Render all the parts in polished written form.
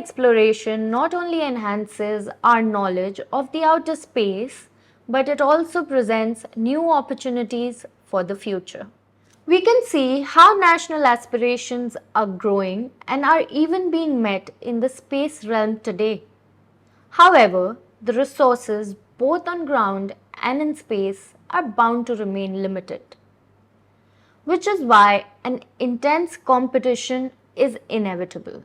exploration not only enhances our knowledge of the outer space, but it also presents new opportunities for the future. We can see how national aspirations are growing and are even being met in the space realm today. However, the resources both on ground and in space are bound to remain limited, which is why an intense competition is inevitable.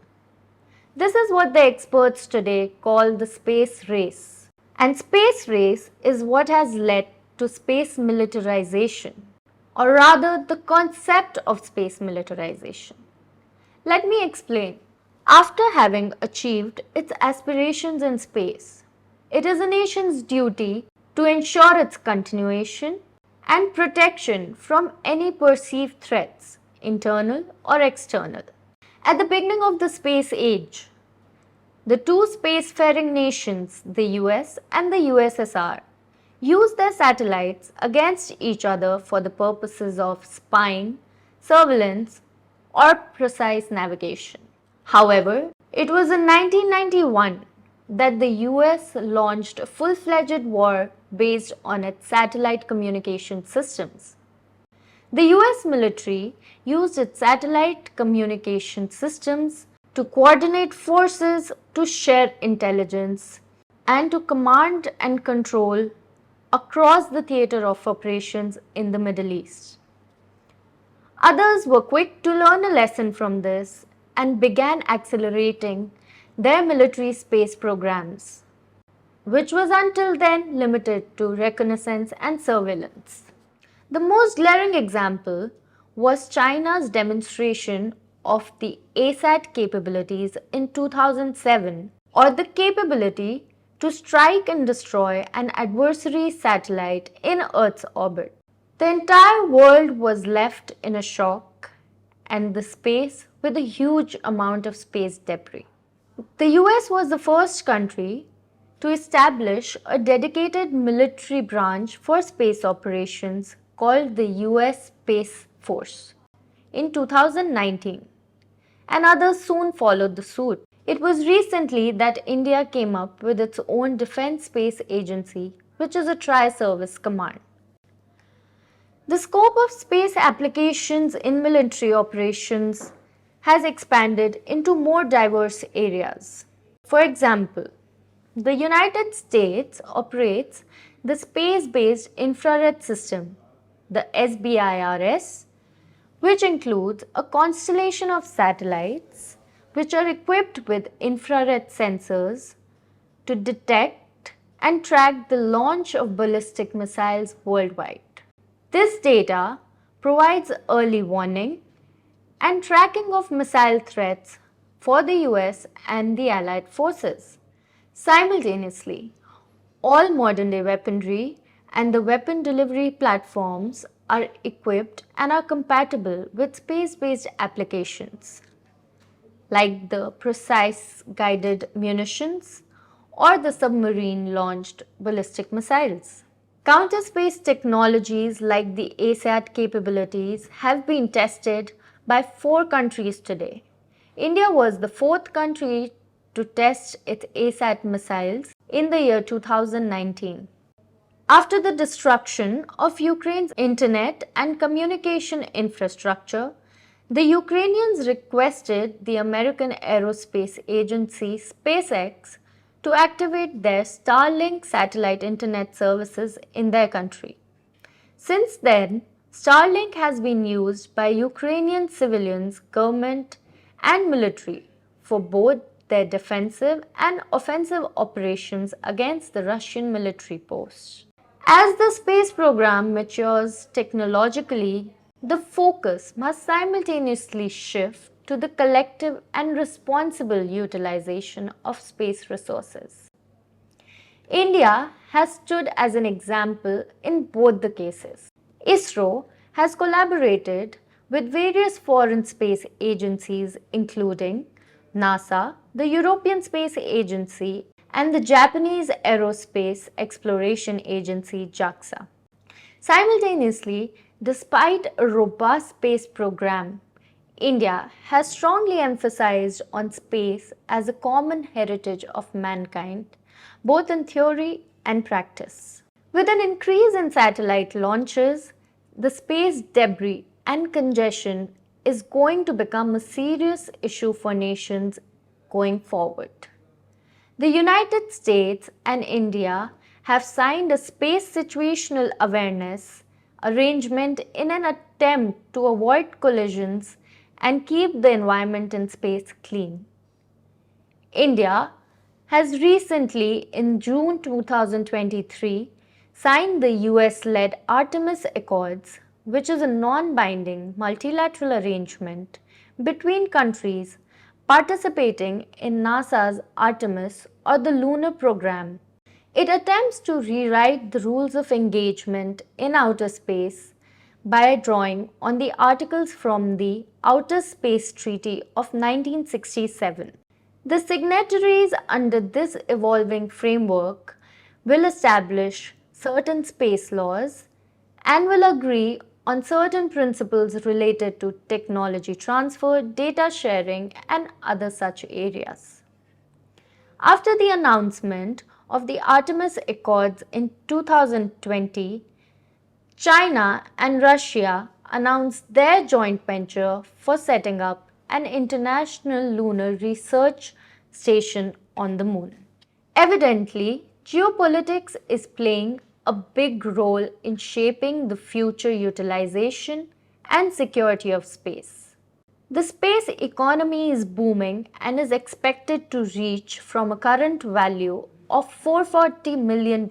This is what the experts today call the space race. And space race is what has led to space militarization, or rather the concept of space militarization. Let me explain. After having achieved its aspirations in space, it is a nation's duty to ensure its continuation and protection from any perceived threats, internal or external. At the beginning of the space age, the two spacefaring nations, the US and the USSR, used their satellites against each other for the purposes of spying, surveillance, or precise navigation. However, it was in 1991 that the US launched a full-fledged war based on its satellite communication systems. The US military used its satellite communication systems to coordinate forces, to share intelligence, and to command and control across the theater of operations in the Middle East. Others were quick to learn a lesson from this and began accelerating their military space programs, which was until then limited to reconnaissance and surveillance. The most glaring example was China's demonstration of the ASAT capabilities in 2007, or the capability to strike and destroy an adversary satellite in Earth's orbit. The entire world was left in a shock and the space with a huge amount of space debris. The US was the first country to establish a dedicated military branch for space operations called the US Space Force in 2019, and others soon followed the suit. It was recently that India came up with its own Defence Space Agency, which is a tri-service command. The scope of space applications in military operations has expanded into more diverse areas. For example, the United States operates the Space-Based Infrared System, the SBIRS, which includes a constellation of satellites which are equipped with infrared sensors to detect and track the launch of ballistic missiles worldwide. This data provides early warning and tracking of missile threats for the US and the Allied forces. Simultaneously, all modern-day weaponry and the weapon delivery platforms are equipped and are compatible with space-based applications, like the precise guided munitions or the submarine-launched ballistic missiles. Counter-space technologies like the ASAT capabilities have been tested by 4 countries today. India was the 4th country to test its ASAT missiles in the year 2019. After the destruction of Ukraine's internet and communication infrastructure, the Ukrainians requested the American Aerospace Agency SpaceX to activate their Starlink satellite internet services in their country. Since then, Starlink has been used by Ukrainian civilians, government, and military for both their defensive and offensive operations against the Russian military posts. As the space program matures technologically, the focus must simultaneously shift to the collective and responsible utilization of space resources. India has stood as an example in both the cases. ISRO has collaborated with various foreign space agencies including NASA, the European Space Agency, and the Japanese Aerospace Exploration Agency JAXA. Simultaneously, despite a robust space program, India has strongly emphasized on space as a common heritage of mankind, both in theory and practice. With an increase in satellite launches, the space debris and congestion is going to become a serious issue for nations going forward. The United States and India have signed a space situational awareness arrangement in an attempt to avoid collisions and keep the environment in space clean. India has recently, in June 2023, signed the US-led Artemis Accords, which is a non-binding multilateral arrangement between countries participating in NASA's Artemis or the lunar program. It attempts to rewrite the rules of engagement in outer space by drawing on the articles from the Outer Space Treaty of 1967. The signatories under this evolving framework will establish certain space laws and will agree on certain principles related to technology transfer, data sharing, and other such areas. After the announcement of the Artemis Accords in 2020, China and Russia announced their joint venture for setting up an international lunar research station on the moon. Evidently, geopolitics is playing a big role in shaping the future utilization and security of space. The space economy is booming and is expected to reach from a current value of $440 million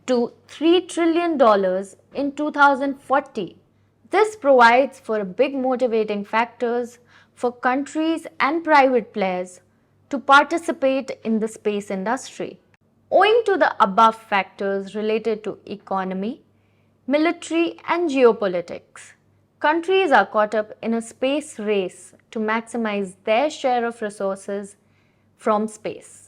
to $3 trillion in 2040. This provides for a big motivating factors for countries and private players to participate in the space industry. Owing to the above factors related to economy, military and geopolitics, countries are caught up in a space race to maximize their share of resources from space.